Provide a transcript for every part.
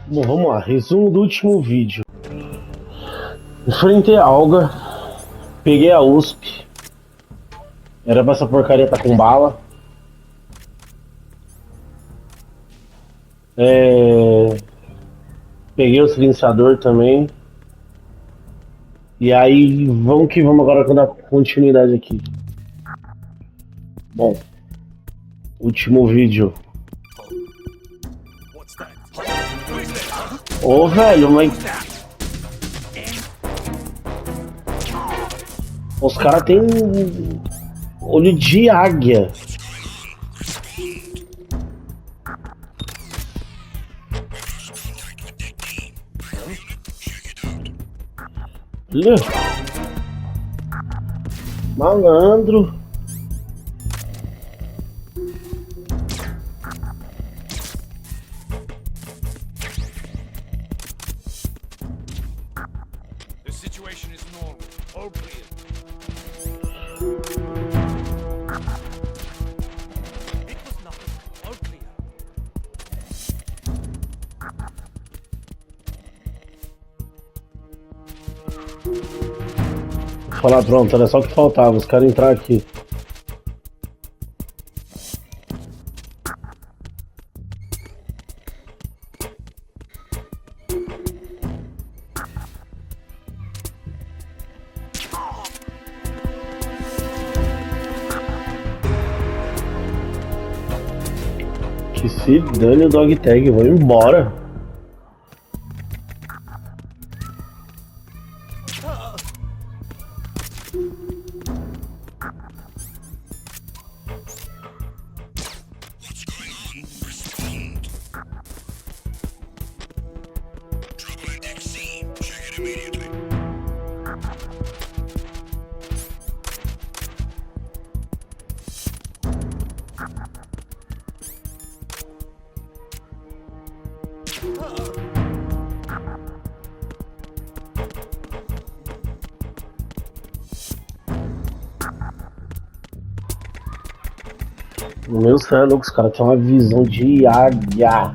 Bom, vamos lá. Resumo do último vídeo. Enfrentei a Olga, peguei a USP. Era pra essa porcaria tá com bala. Peguei o silenciador também. E aí, vamos que vamos agora com a continuidade aqui. Bom, último vídeo. Ô, velho, mas... Os caras têm olho de águia. Olha. Malandro. Falar, pronto, era só o que faltava, os caras entrar aqui. Que se dane o dog tag, eu vou embora. Meu céu é louco, os caras têm uma visão de águia.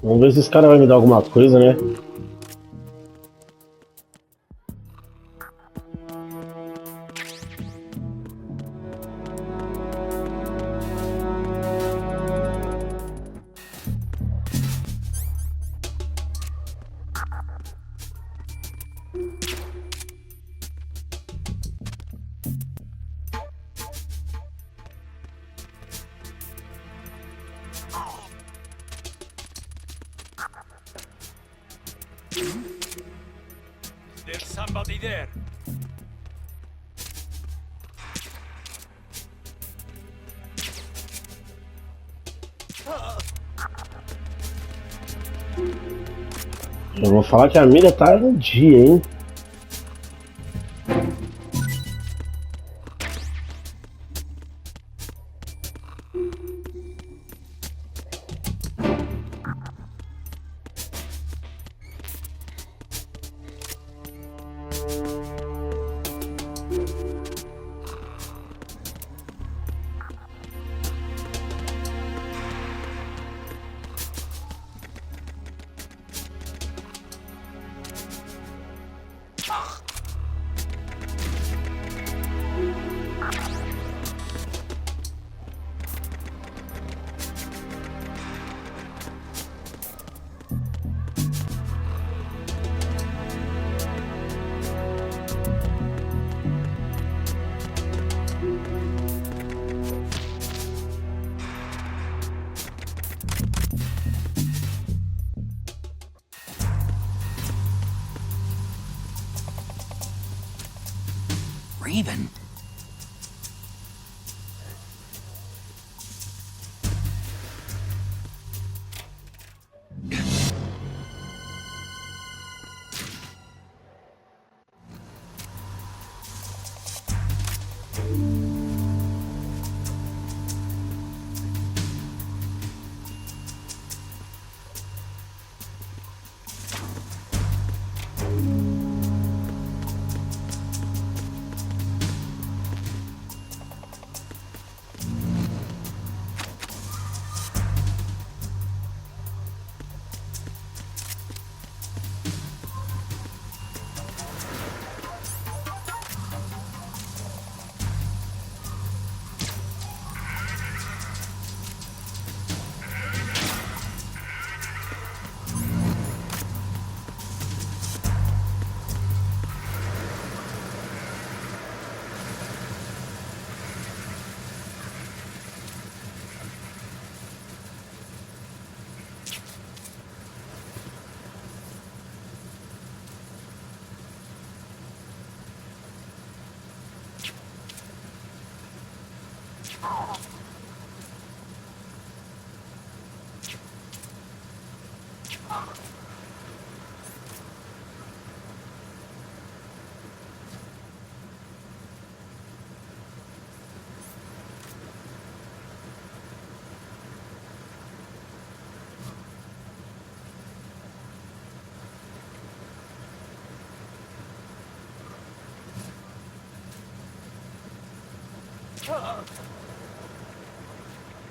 Vamos ver se esse cara vai me dar alguma coisa, né? There's somebody there. Eu vou falar que a mira tá no dia, hein?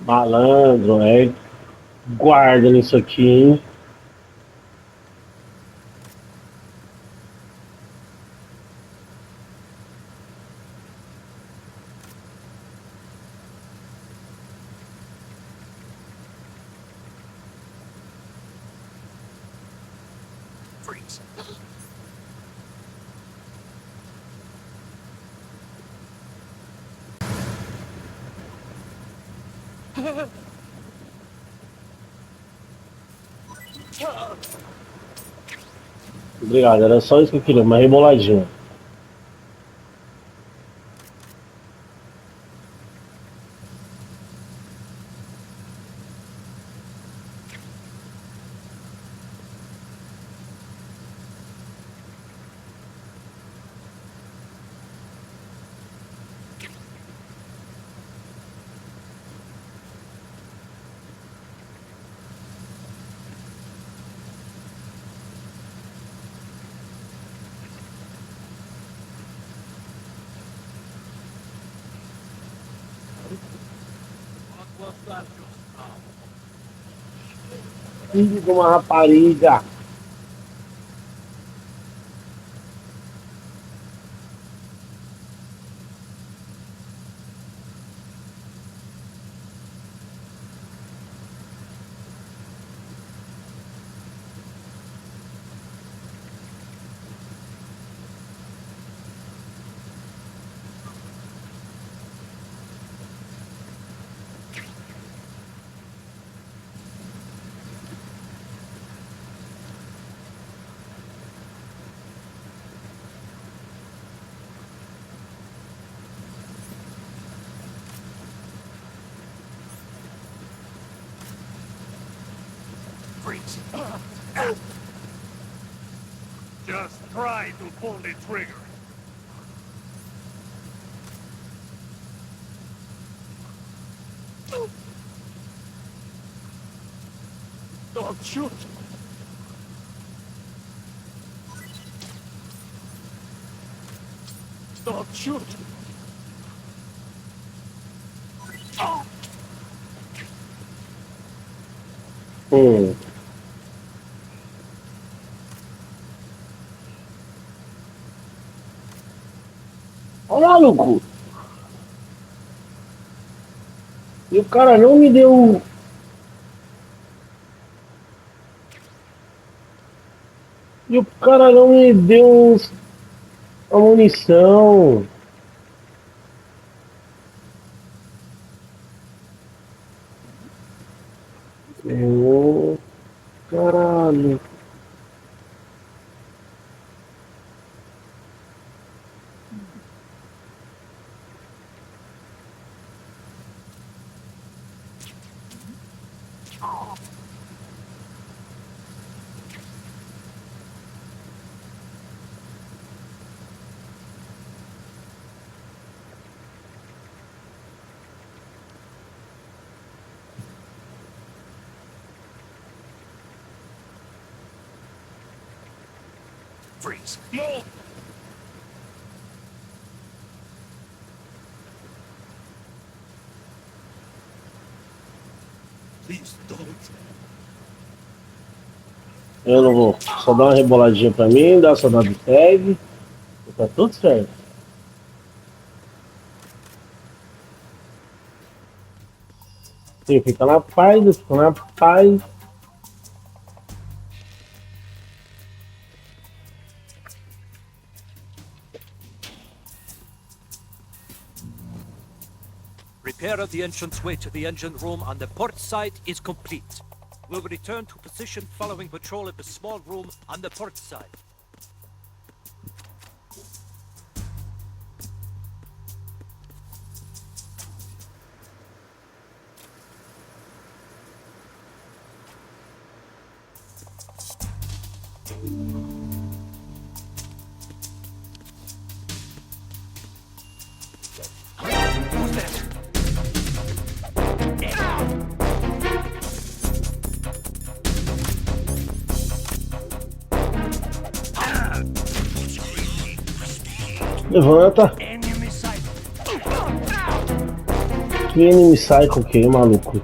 Malandro, guarda nisso aqui, hein? Obrigado, era só isso que eu queria, uma reboladinha. Filho de uma rapariga. Just try to pull the trigger. Don't shoot. Don't shoot. Ô maluco! E o cara não me deu. E o cara não me deu a munição. Ô, caralho. Freeze. No! Please don't. Eu não vou. Só dá uma reboladinha pra mim, dá só dar de tag. E tá tudo certo. Sim, fica na paz, fica na paz. Repair of the entranceway to the engine room on the port side is complete. We'll return to position following patrol of the small room on the port side. Levanta. Enemy sight. Que enemy cycle o que, maluco?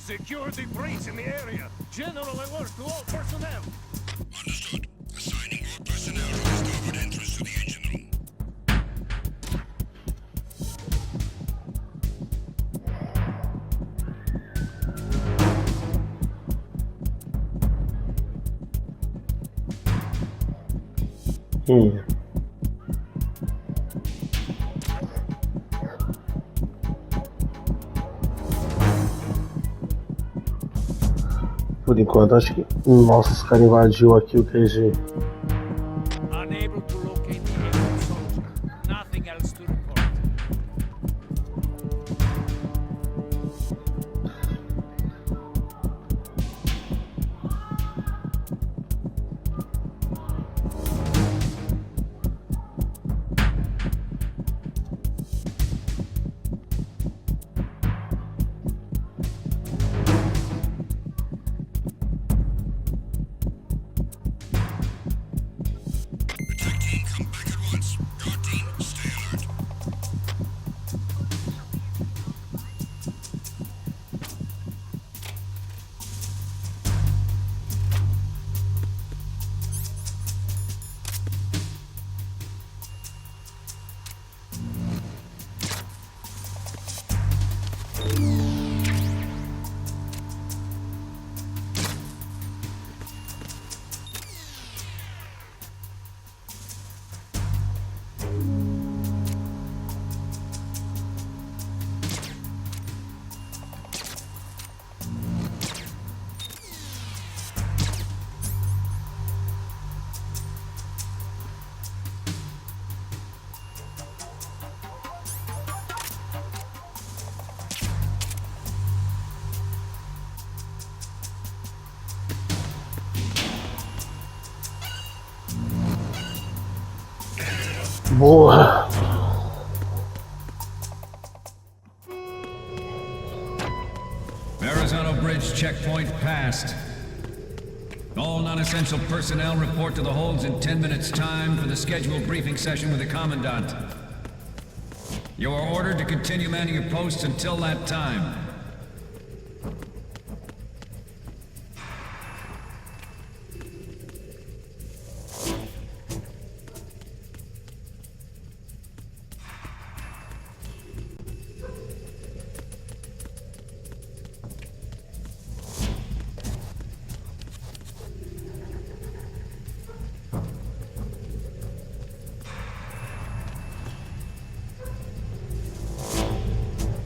Secure the breach in the area. General alert to all personnel. Understood. Assigning all personnel to the starboard entrance to the engine room. Por enquanto, acho que. Nossa, os caras invadiu aqui o QG. Unable to locate the alien soldier. Nothing else to report. Attack team, come back at once. Guard team, stay alert. Boa! Verrazano Bridge checkpoint passed. All non-essential personnel report to the holds in 10 minutes' time for the scheduled briefing session with the Commandant. You are ordered to continue manning your posts until that time.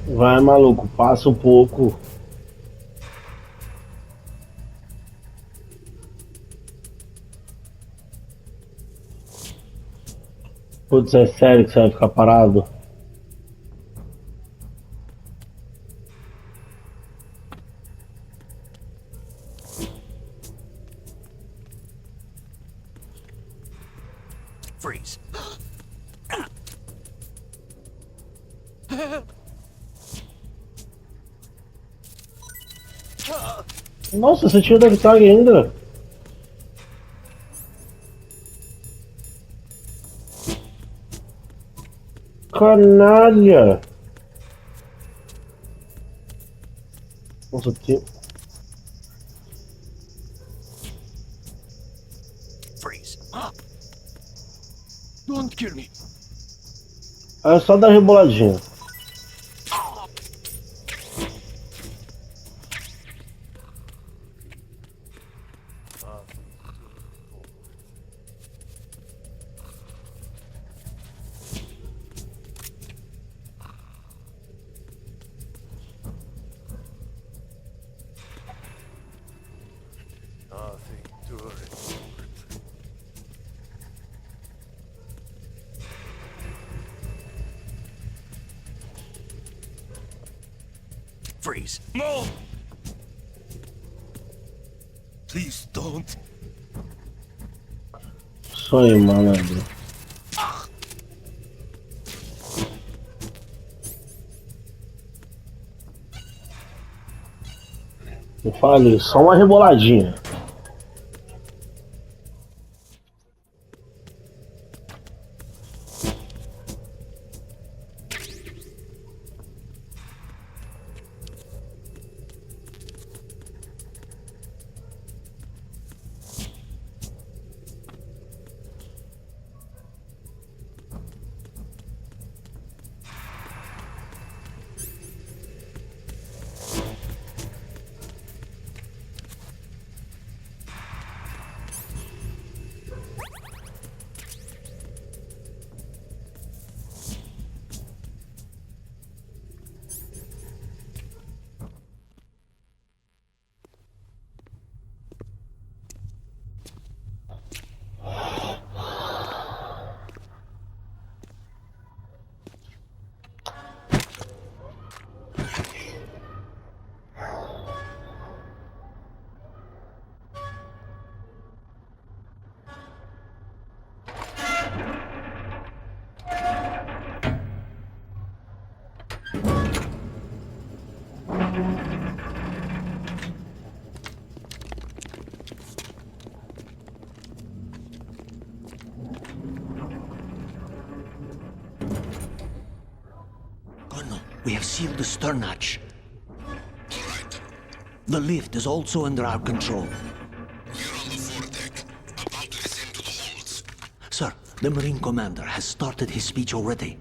Vai, maluco, passa um pouco. Putz, é sério que você vai ficar parado? Freeze. Nossa, você tinha deve tag ainda. Canalha! Nossa, que... Freeze. Don't kill me. É só dar reboladinha. Nothing to report. Freeze. No! Please don't. Isso aí, malandro. Eu falei, só uma reboladinha. Colonel, we have sealed the stern hatch. All right. The lift is also under our control. We're on the foredeck, about to descend to the holds. Sir, the Marine Commander has started his speech already.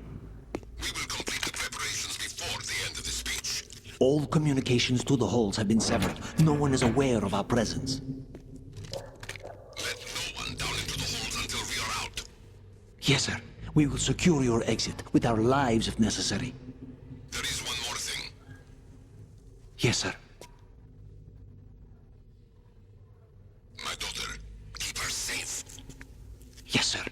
We will complete the preparations before the end of the speech. All communications to the holds have been severed. No one is aware of our presence. Let no one down into the holds until we are out. Yes, sir. We will secure your exit with our lives if necessary. There is one more thing. Yes, sir. My daughter, keep her safe. Yes, sir.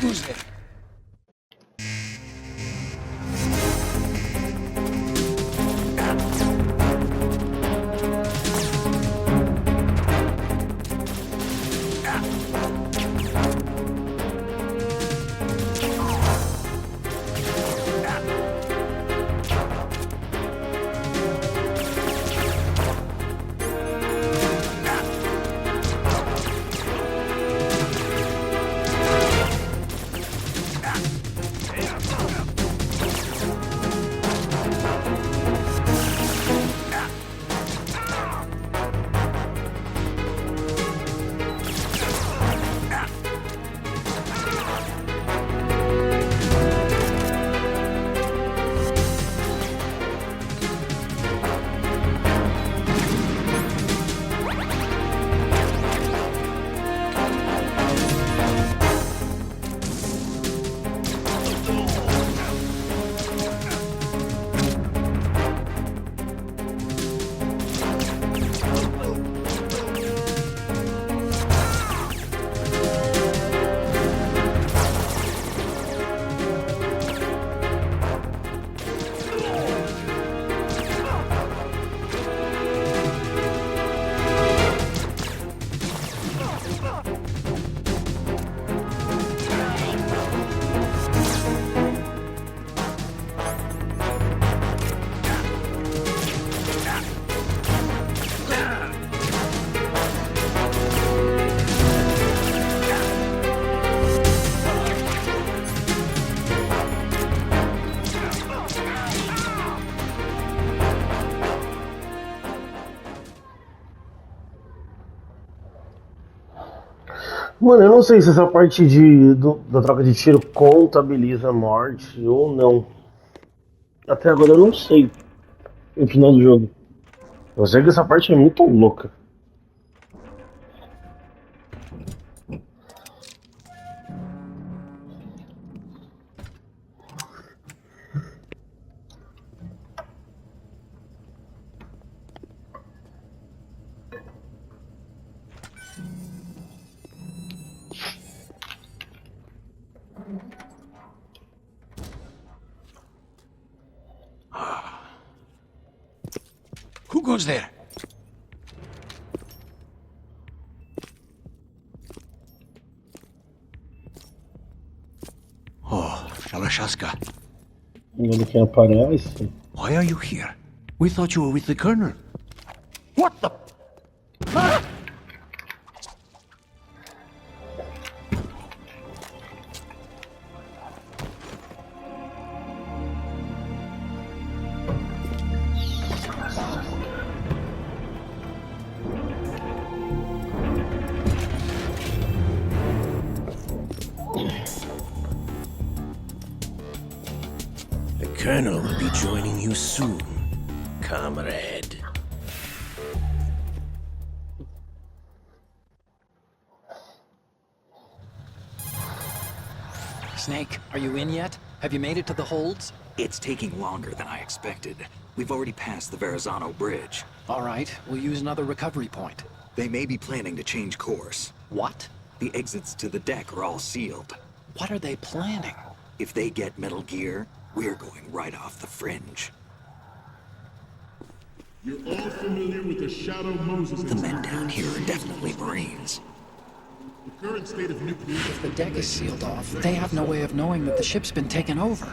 Who's there? Mano, eu não sei se essa parte da troca de tiro contabiliza a morte ou não. Até agora eu não sei o final do jogo. Eu sei que essa parte é muito louca. Who goes there? Oh, Shalashaska. Ele que aparece. Why are you here? We thought you were with the Colonel. What the? Ah! The Colonel will be joining you soon, comrade. Snake, are you in yet? Have you made it to the holds? It's taking longer than I expected. We've already passed the Verrazano Bridge. All right, we'll use another recovery point. They may be planning to change course. What? The exits to the deck are all sealed. What are they planning? If they get Metal Gear, we're going right off the fringe. You're all familiar with the Shadow Moses. The men down here are definitely Marines. The current state of nuclear... If the deck is sealed off, they have no way of knowing that the ship's been taken over.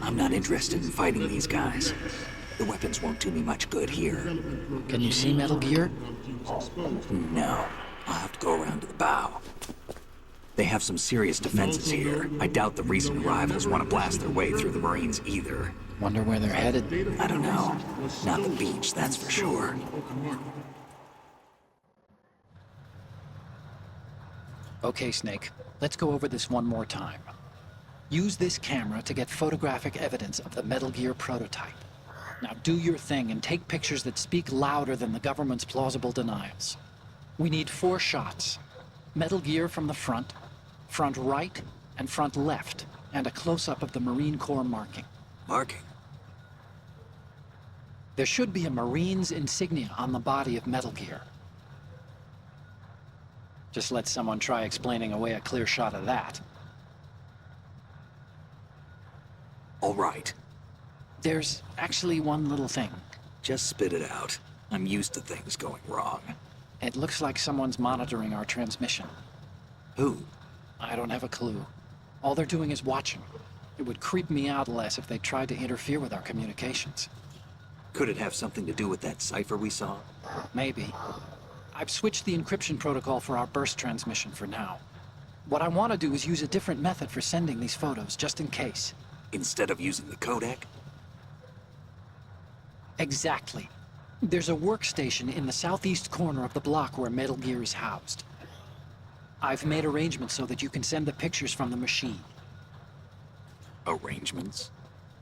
I'm not interested in fighting these guys. The weapons won't do me much good here. Can you see Metal Gear? No. I'll have to go around to the bow. They have some serious defenses here. I doubt the recent arrivals want to blast their way through the Marines either. Wonder where they're headed? I don't know. Not the beach, that's for sure. Okay, Snake. Let's go over this one more time. Use this camera to get photographic evidence of the Metal Gear prototype. Now do your thing and take pictures that speak louder than the government's plausible denials. We need 4 shots. Metal Gear from the front right, and front left, and a close-up of the Marine Corps marking. Marking? There should be a Marine's insignia on the body of Metal Gear. Just let someone try explaining away a clear shot of that. All right. There's actually one little thing. Just spit it out. I'm used to things going wrong. It looks like someone's monitoring our transmission. Who? I don't have a clue. All they're doing is watching. It would creep me out less if they tried to interfere with our communications. Could it have something to do with that cipher we saw? Maybe. I've switched the encryption protocol for our burst transmission for now. What I want to do is use a different method for sending these photos, just in case. Instead of using the codec? Exactly. There's a workstation in the southeast corner of the block where Metal Gear is housed. I've made arrangements so that you can send the pictures from the machine. Arrangements?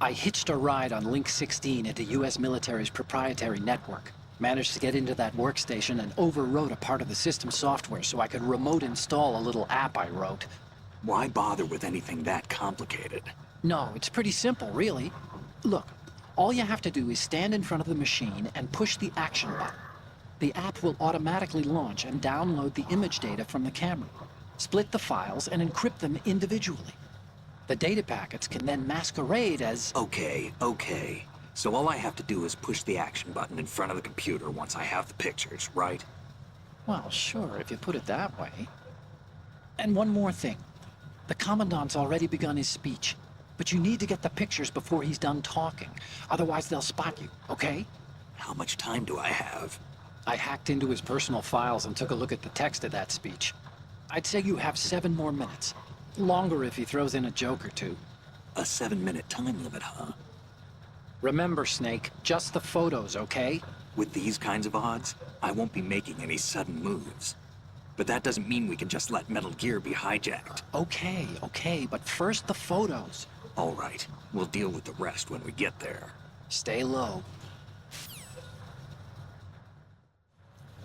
I hitched a ride on Link 16 into US military's proprietary network. Managed to get into that workstation and overwrote a part of the system software so I could remote install a little app I wrote. Why bother with anything that complicated? No, it's pretty simple, really. Look, all you have to do is stand in front of the machine and push the action button. The app will automatically launch and download the image data from the camera, split the files, and encrypt them individually. The data packets can then masquerade as... Okay. So all I have to do is push the action button in front of the computer once I have the pictures, right? Well, sure, if you put it that way. And one more thing. The Commandant's already begun his speech, but you need to get the pictures before he's done talking. Otherwise, they'll spot you, okay? How much time do I have? I hacked into his personal files and took a look at the text of that speech. I'd say you have 7 more minutes. Longer if he throws in a joke or two. A 7-minute time limit, huh? Remember, Snake, just the photos, okay? With these kinds of odds, I won't be making any sudden moves. But that doesn't mean we can just let Metal Gear be hijacked. Okay, but first the photos. All right, we'll deal with the rest when we get there. Stay low.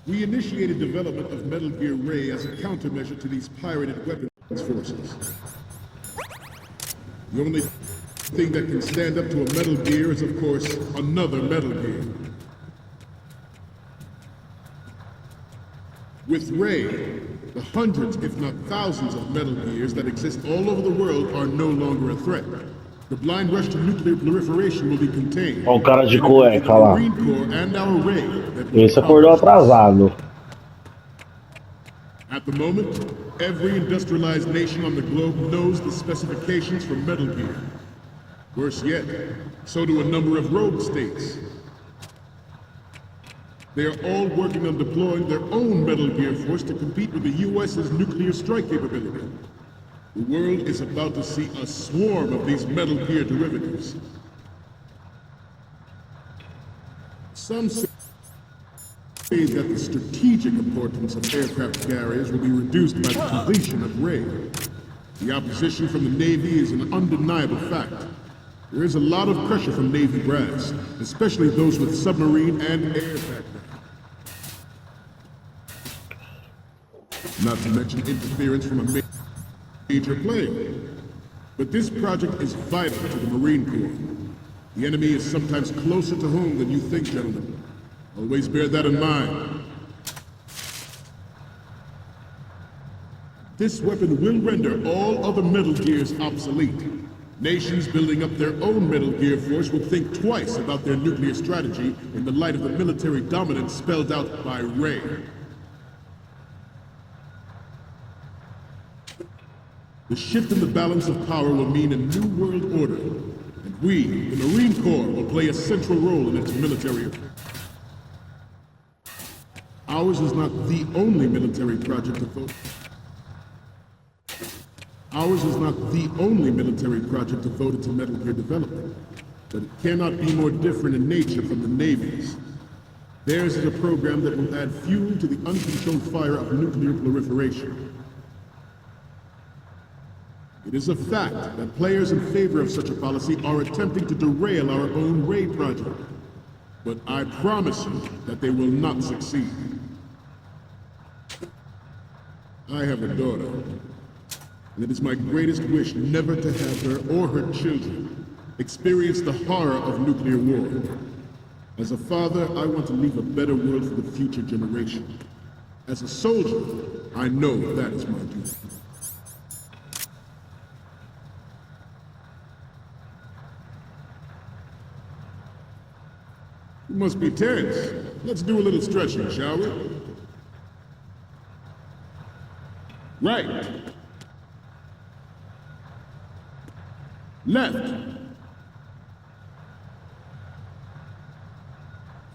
We initiated development of Metal Gear Ray as a countermeasure to these pirated weapons forces. The only thing that can stand up to a Metal Gear is, of course, another Metal Gear. With Ray, the hundreds, if not thousands, of Metal Gears that exist all over the world are no longer a threat. The blind rush to nuclear proliferation will be contained. Ó, o cara de cueca lá. Marine Corps and our Ray that will Esse acordou atrasado. At the moment, every industrialized nation on the globe knows the specifications for Metal Gear. Worse yet, so do a number of rogue states. They are all working on deploying their own Metal Gear force to compete with the U.S.'s nuclear strike capability. The world is about to see a swarm of these Metal Gear derivatives. Some say that the strategic importance of aircraft carriers will be reduced by the completion of Ray. The opposition from the Navy is an undeniable fact. There is a lot of pressure from Navy brass, especially those with submarine and air background. Not to mention interference from a major player. But this project is vital to the Marine Corps. The enemy is sometimes closer to home than you think, gentlemen. Always bear that in mind. This weapon will render all other Metal Gears obsolete. Nations building up their own Metal Gear force will think twice about their nuclear strategy in the light of the military dominance spelled out by Ray. The shift in the balance of power will mean a new world order, and we, the Marine Corps, will play a central role in its military affairs. Ours is not the only military project devoted. Ours is not the only military project devoted to Metal Gear development, but it cannot be more different in nature from the Navy's. Theirs is a program that will add fuel to the uncontrolled fire of nuclear proliferation. It is a fact that players in favor of such a policy are attempting to derail our own Ray project. But I promise you that they will not succeed. I have a daughter, and it is my greatest wish never to have her or her children experience the horror of nuclear war. As a father, I want to leave a better world for the future generation. As a soldier, I know that is my duty. You must be tense. Let's do a little stretching, shall we? Right. Left.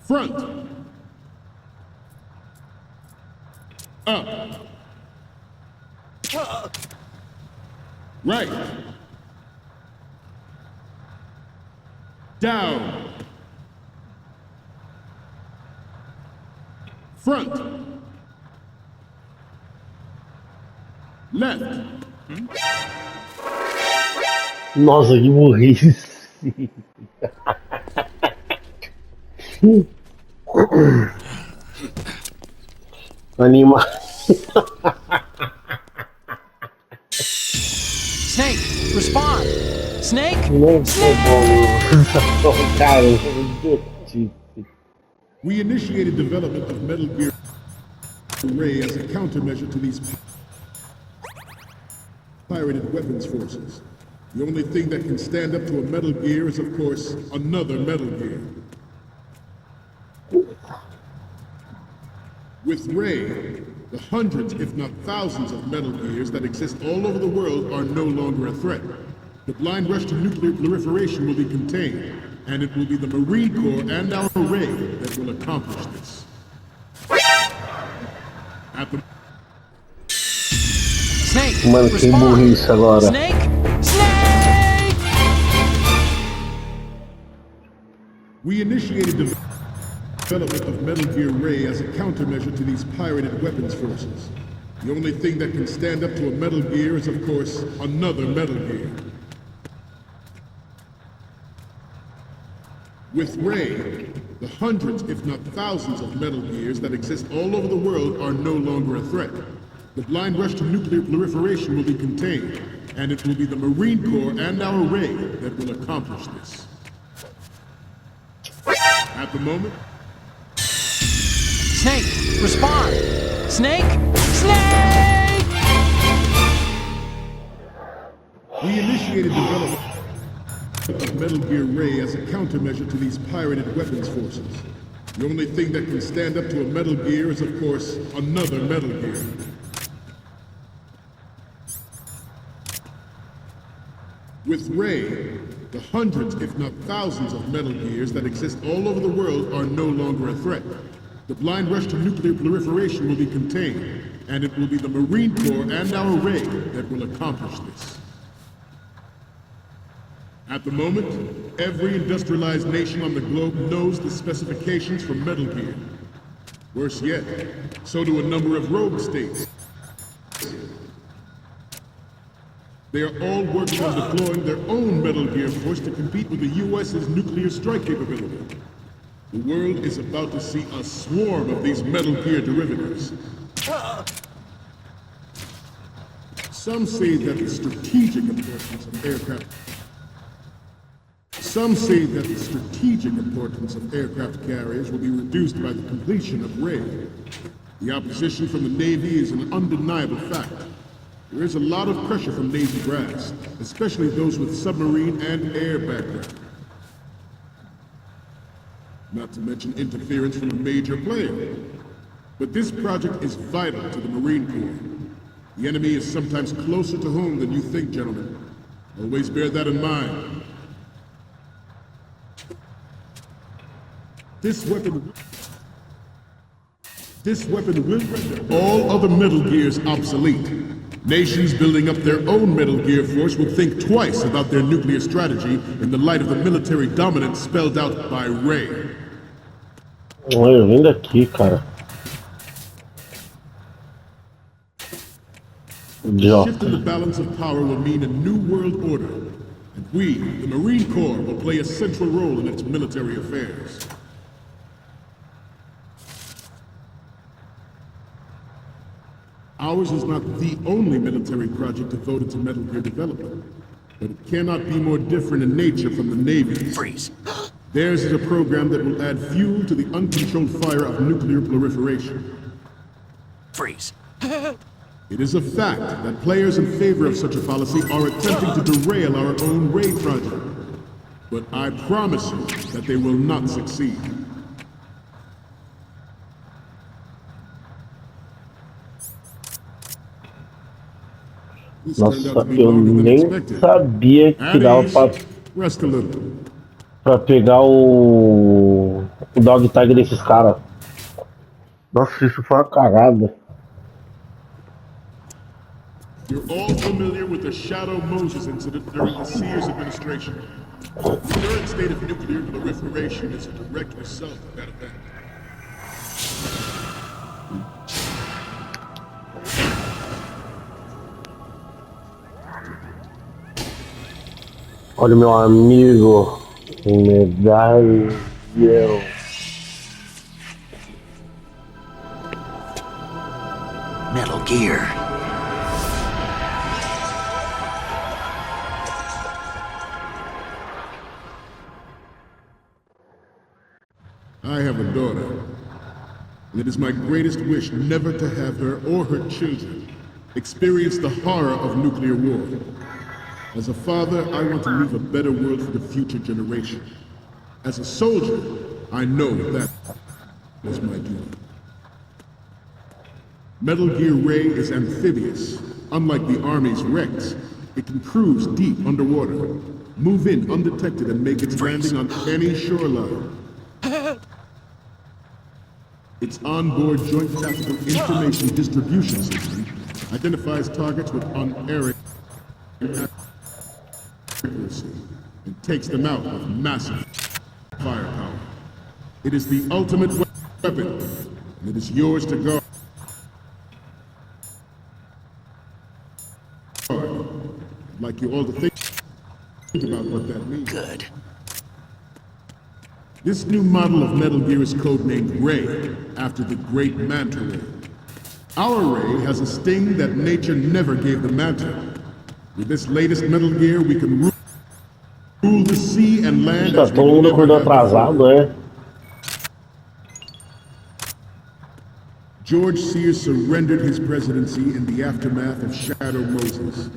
Front. Up. Right. Down. Front. Left. Nossa, que burrice. Anima. Snake, respond! Snake? Não foi bom. Cara, we initiated development of Metal Gear Ray as a countermeasure to these pirated weapons forces. The only thing that can stand up to a Metal Gear is, of course, another Metal Gear. With Ray, the hundreds, if not thousands, of Metal Gears that exist all over the world are no longer a threat. The blind rush to nuclear proliferation will be contained, and it will be the Marine Corps and our Ray that will accomplish this. At the Snake, Mano, que burrice agora. Snake! Snake! We initiated development of Metal Gear Ray as a countermeasure to these pirated weapons forces. The only thing that can stand up to a Metal Gear is, of course, another Metal Gear. With Ray, the hundreds, if not thousands, of Metal Gears that exist all over the world are no longer a threat. The blind rush to nuclear proliferation will be contained, and it will be the Marine Corps and our Ray that will accomplish this. At the moment... Snake, respond! Snake! Snake! We initiated development of Metal Gear Ray as a countermeasure to these pirated weapons forces. The only thing that can stand up to a Metal Gear is, of course, another Metal Gear. With Ray, the hundreds, if not thousands, of Metal Gears that exist all over the world are no longer a threat. The blind rush to nuclear proliferation will be contained, and it will be the Marine Corps and our Ray that will accomplish this. At the moment, every industrialized nation on the globe knows the specifications for Metal Gear. Worse yet, so do a number of rogue states. They are all working on deploying their own Metal Gear force to compete with the U.S.'s nuclear strike capability. The world is about to see a swarm of these Metal Gear derivatives. Some say that the strategic importance of aircraft... Some say that the strategic importance of aircraft carriers will be reduced by the completion of Ray. The opposition from the Navy is an undeniable fact. There is a lot of pressure from Navy brass, especially those with submarine and air background. Not to mention interference from a major player. But this project is vital to the Marine Corps. The enemy is sometimes closer to home than you think, gentlemen. Always bear that in mind. This weapon will render all other Metal Gears obsolete. Nations building up their own Metal Gear force will think twice about their nuclear strategy in the light of the military dominance spelled out by Ray. Eu vim daqui, cara. The shift in the balance of power will mean a new world order, and we, the Marine Corps, will play a central role in its military affairs. Ours is not the only military project devoted to Metal Gear development, but it cannot be more different in nature from the Navy's. Freeze. Theirs is a program that will add fuel to the uncontrolled fire of nuclear proliferation. Freeze. It is a fact that players in favor of such a policy are attempting to derail our own Ray project. But I promise you that they will not succeed. Nossa, eu nem sabia que dava pra pegar o dog tag desses caras. Nossa, isso foi uma cagada. You're all familiar with the Shadow Moses incident during the Sears administration. The current state of nuclear proliferation is a direct result of that event. Olha o meu amigo, medalhão. Metal Gear. I have a daughter, and it is my greatest wish never to have her or her children experience the horror of nuclear war. As a father, I want to leave a better world for the future generation. As a soldier, I know that is my duty. Metal Gear Ray is amphibious. Unlike the Army's Rex, it can cruise deep underwater, move in undetected and make its landing on any shoreline. Its onboard Joint Tactical Information Distribution System identifies targets with unerring accuracy and takes them out with massive firepower. It is the ultimate weapon, and it is yours to guard. like you all to think about what that means. Good. This new model of Metal Gear is codenamed Ray, after the great Manta Ray. Our Ray has a sting that nature never gave the Manta. With this latest Metal Gear, we can rule the sea and land Tá as we todo mundo never acordou have atrasado, before. né? George Sears surrendered his presidency in the aftermath of Shadow Moses.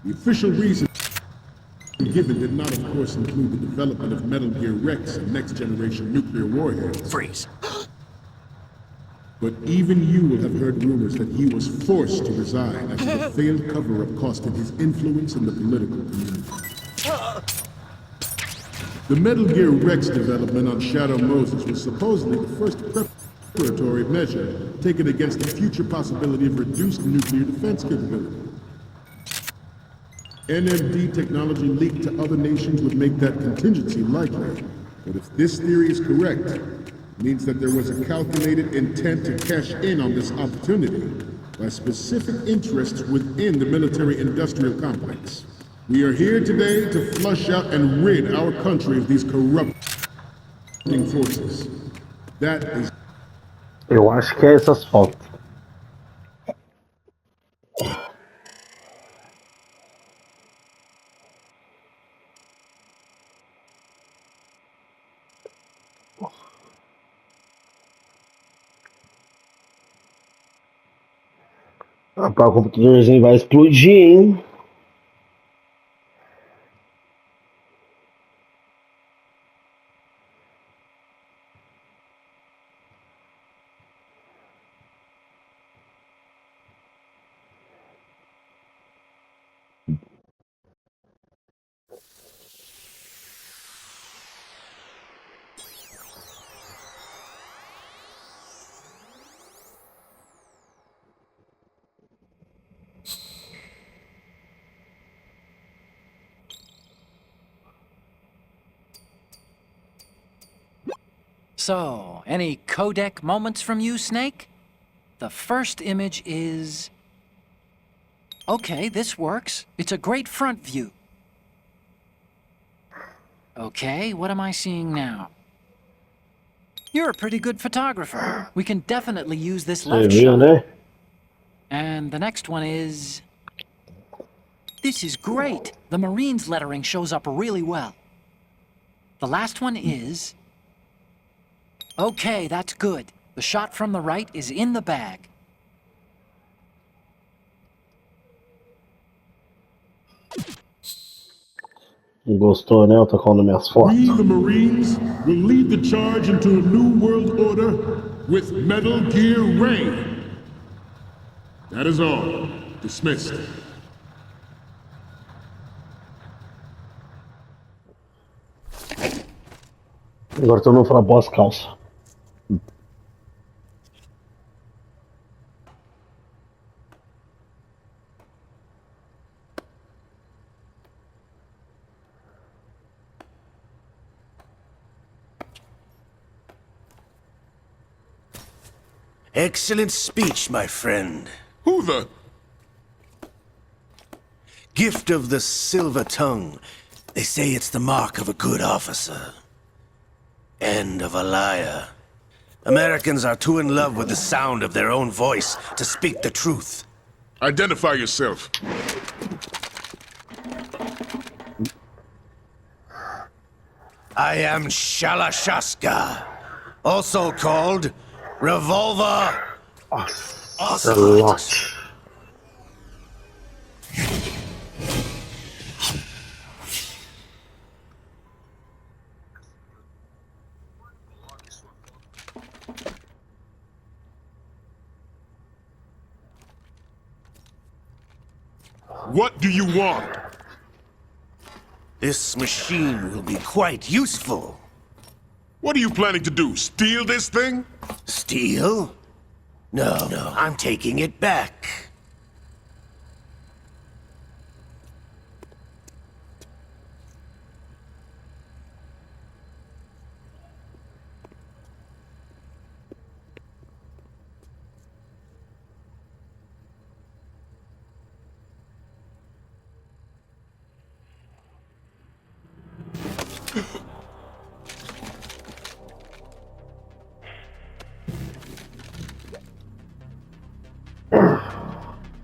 The official reason given did not, of course, include the development of Metal Gear Rex and next-generation nuclear warheads. Freeze. But even you will have heard rumors that he was forced to resign after the failed cover-up cost him his influence in the political community. The Metal Gear Rex development on Shadow Moses was supposedly the first preparatory measure taken against the future possibility of reduced nuclear defense capability. NMD technology leaked to other nations would make that contingency likely. But if this theory is correct, it means that there was a calculated intent to cash in on this opportunity by specific interests within the military-industrial complex. We are here today to flush out and rid our country of these corrupting forces. That is... Eu acho que é essas fotos. Rapaz, o computadorzinho vai explodir, hein? So, any codec moments from you, Snake? The first image is... Okay, this works. It's a great front view. Okay, what am I seeing now? You're a pretty good photographer. We can definitely use this Você left viu, shot. né? And the next one is... This is great. The Marines lettering shows up really well. The last one is... Okay, that's good. The shot from the right is in the bag. Gostou, né? Eu tô colando minhas fotos. We, the Marines, will lead the charge into a new world order with Metal Gear Ray. That is all. Dismissed. Agora todo mundo fala boas calças. Excellent speech, my friend. Who the... Gift of the silver tongue. They say it's the mark of a good officer. And of a liar. Americans are too in love with the sound of their own voice to speak the truth. Identify yourself. I am Shalashaska, also called Revolver Ocelot. What do you want? This machine will be quite useful. What are you planning to do? Steal this thing? Steal? No, I'm taking it back.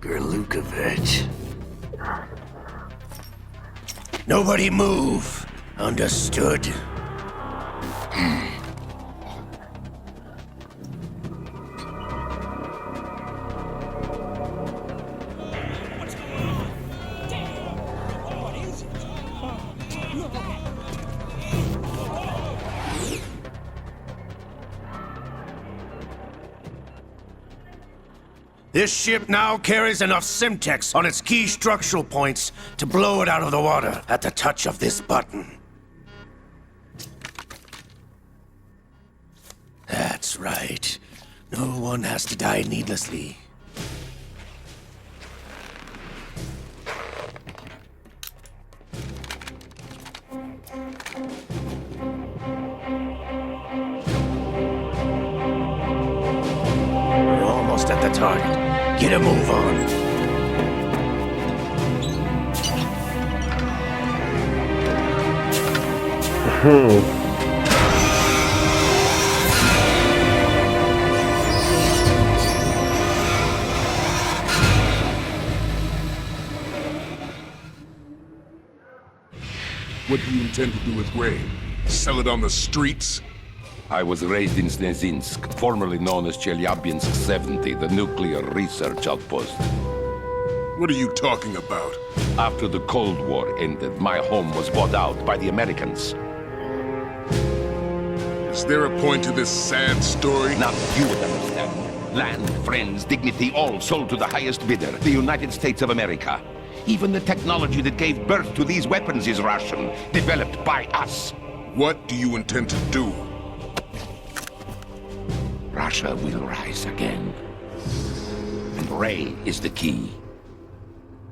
Gerlukovich. Nobody move. Understood? This ship now carries enough Simtex on its key structural points to blow it out of the water at the touch of this button. That's right. No one has to die needlessly. We're almost at the target. Get a move on. What do you intend to do with Ray? Sell it on the streets? I was raised in Snezinsk, formerly known as Chelyabinsk 70, the nuclear research outpost. What are you talking about? After the Cold War ended, my home was bought out by the Americans. Is there a point to this sad story? Now you would understand. Land, friends, dignity, all sold to the highest bidder, the United States of America. Even the technology that gave birth to these weapons is Russian, developed by us. What do you intend to do? Russia will rise again. And Ray is the key.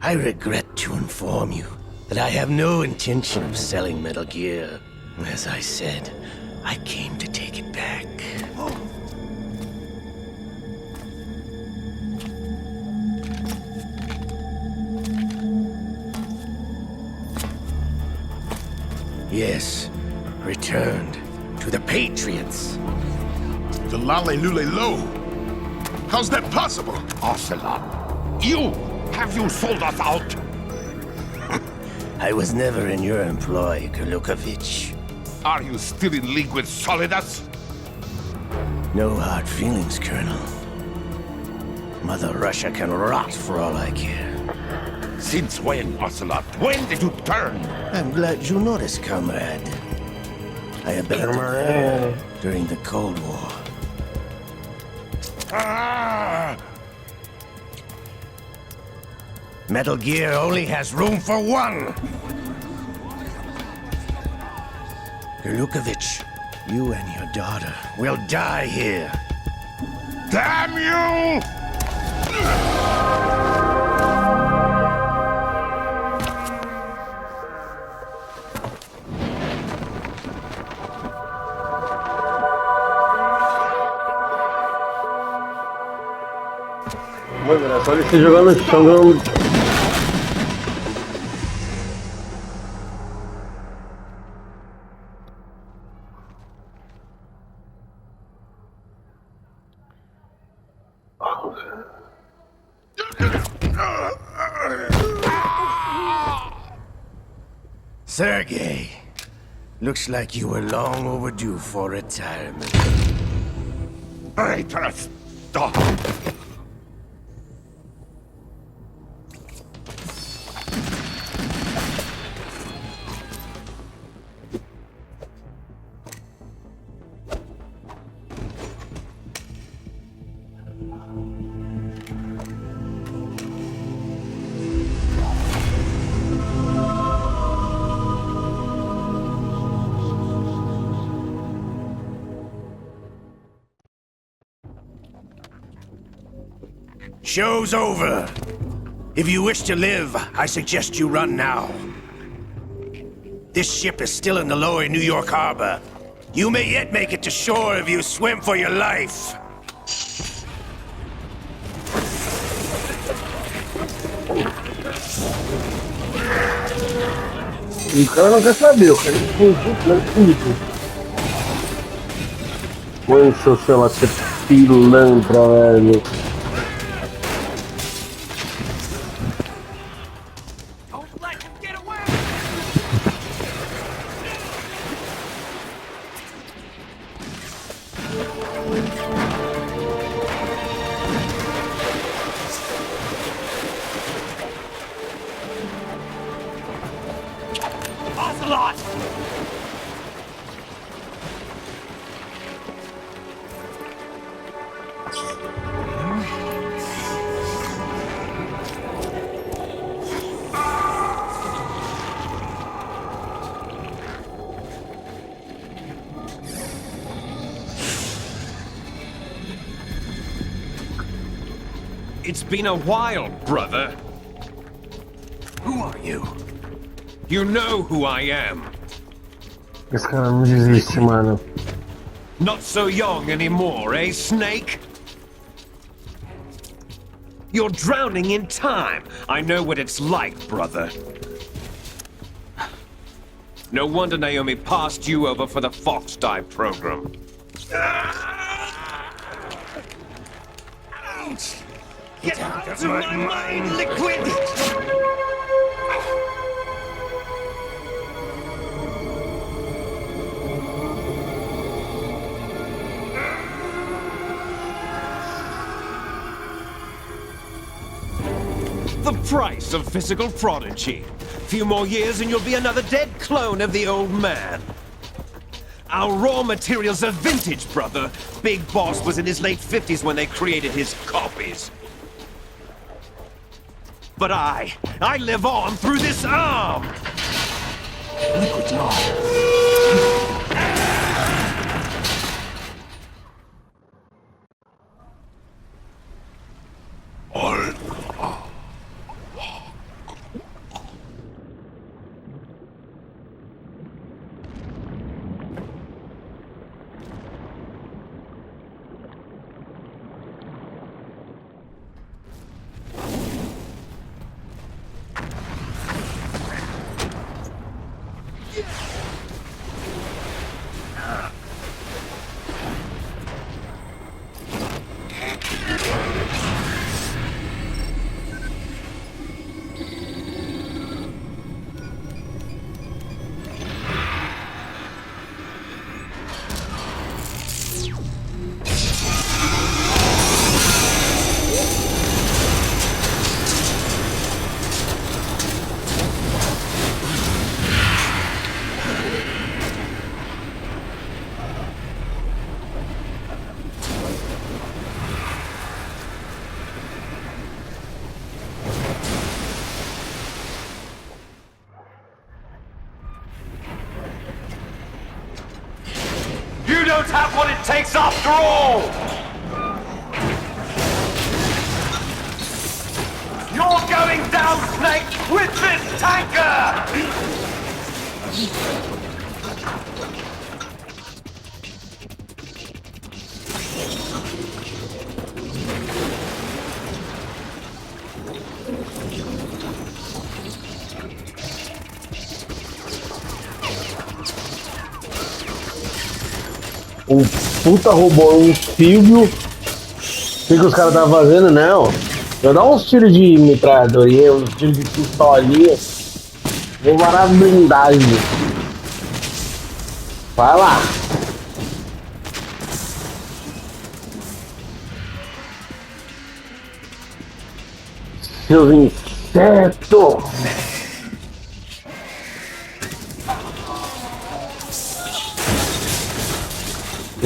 I regret to inform you that I have no intention of selling Metal Gear. As I said, I came to take it back. Yes, returned to the Patriots. The Lale Lule Lo? How's that possible? Ocelot, have you sold us out? I was never in your employ, Gerlukovich. Are you still in league with Solidus? No hard feelings, Colonel. Mother Russia can rot for all I care. Since when, Ocelot? When did you turn? I'm glad you noticed, comrade. I abandoned during the Cold War. Metal Gear only has room for one! Gerlukovich, you and your daughter will die here. Damn you! Mano, era só ele se jogar no chão ganhando. Sergei, looks like you were long overdue for retirement. Traitorous dog! Show's over. If you wish to live, I suggest you run now. This ship is still in the lower New York harbor. You may yet make it to shore if you swim for your life. E o cara não quer saber, o cara explodiu o plano comigo. Põe seu celular, você pilantra, velho. Ocelot! It's been a while, brother. Who are you? You know who I am. Esse cara não desiste, mano. Not so young anymore, eh, Snake? You're drowning in time. I know what it's like, brother. No wonder Naomi passed you over for the Fox Dive program. Ouch! Get out of my mind, Liquid! The price of physical prodigy. Few more years and you'll be another dead clone of the old man. Our raw materials are vintage, brother. Big Boss was in his late 50s when they created his copies. But I live on through this arm! Liquid's arm. You don't have what it takes after all! You're going down, Snake, with this tanker! O puta roubou um filho. O que os caras estavam fazendo? Não. Eu dar uns tiros de metralhadoria, uns tiros de pistolinha. Vou varar a blindagem. Vai lá. Seus insetos.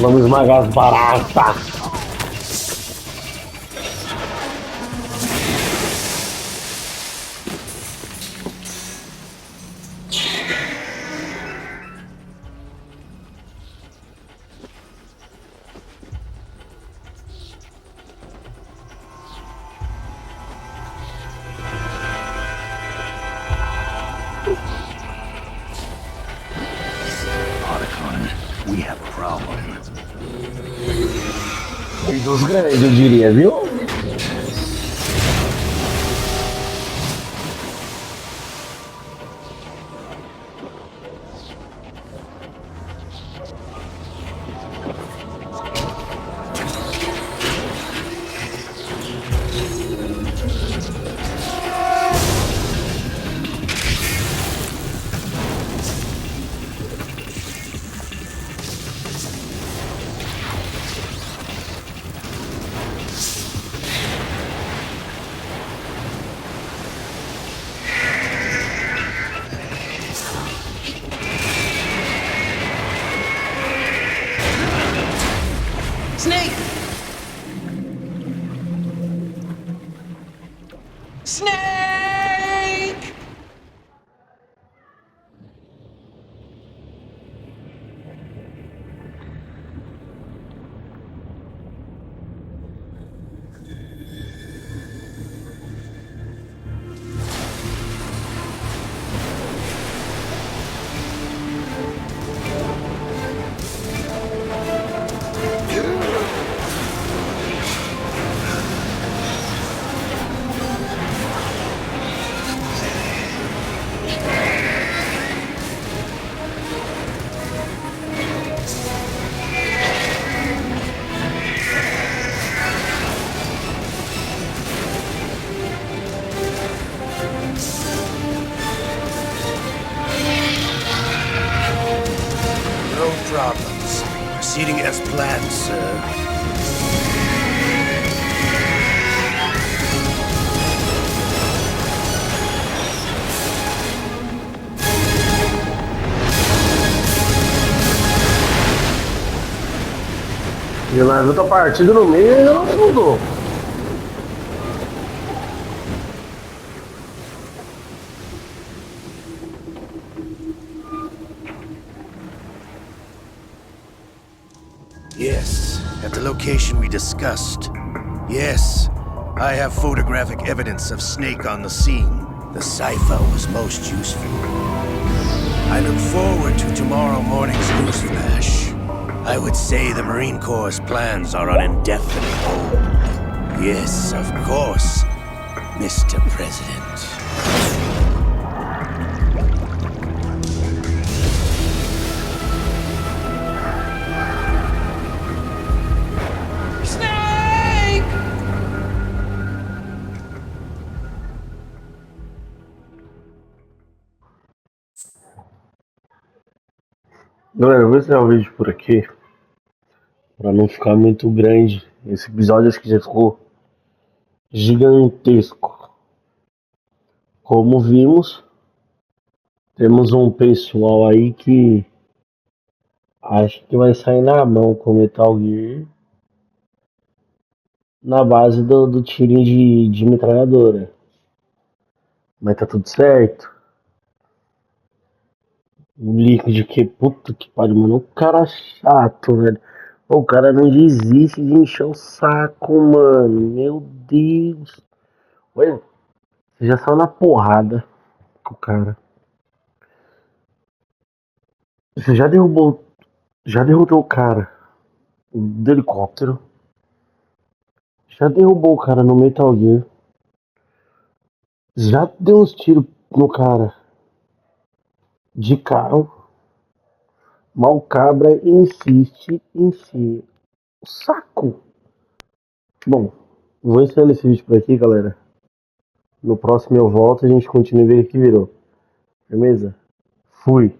Vamos esmagar as baratas. We have a problem. E dos grandes, eu diria, viu? Snake! Snake! No problems. Proceeding as planned, sir. E o navio tá partido no meio e não mudou. Yes, at the location we discussed. Yes, I have photographic evidence of Snake on the scene. The cipher was most useful. I look forward to tomorrow morning's news flash. I would say the Marine Corps' plans are on indefinite hold. Yes, of course, Mr. President. Galera, eu vou encerrar o vídeo por aqui, pra não ficar muito grande. Esse episódio acho que já ficou gigantesco. Como vimos, temos um pessoal aí que acho que vai sair na mão com Metal Gear na base do tirinho de metralhadora. Mas tá tudo certo. O líquido que puta que pariu, mano. O cara chato, velho. O cara não desiste de encher o saco, mano. Meu Deus. Olha, você já saiu na porrada com o cara. Você já derrubou o cara do helicóptero. Já derrubou o cara no Metal Gear. Já deu uns tiros no cara de carro. Mas o cabra insiste em ser o saco. Bom, vou encerrando esse vídeo por aqui, galera. No próximo eu volto e a gente continua a ver o que virou. Firmeza? Fui.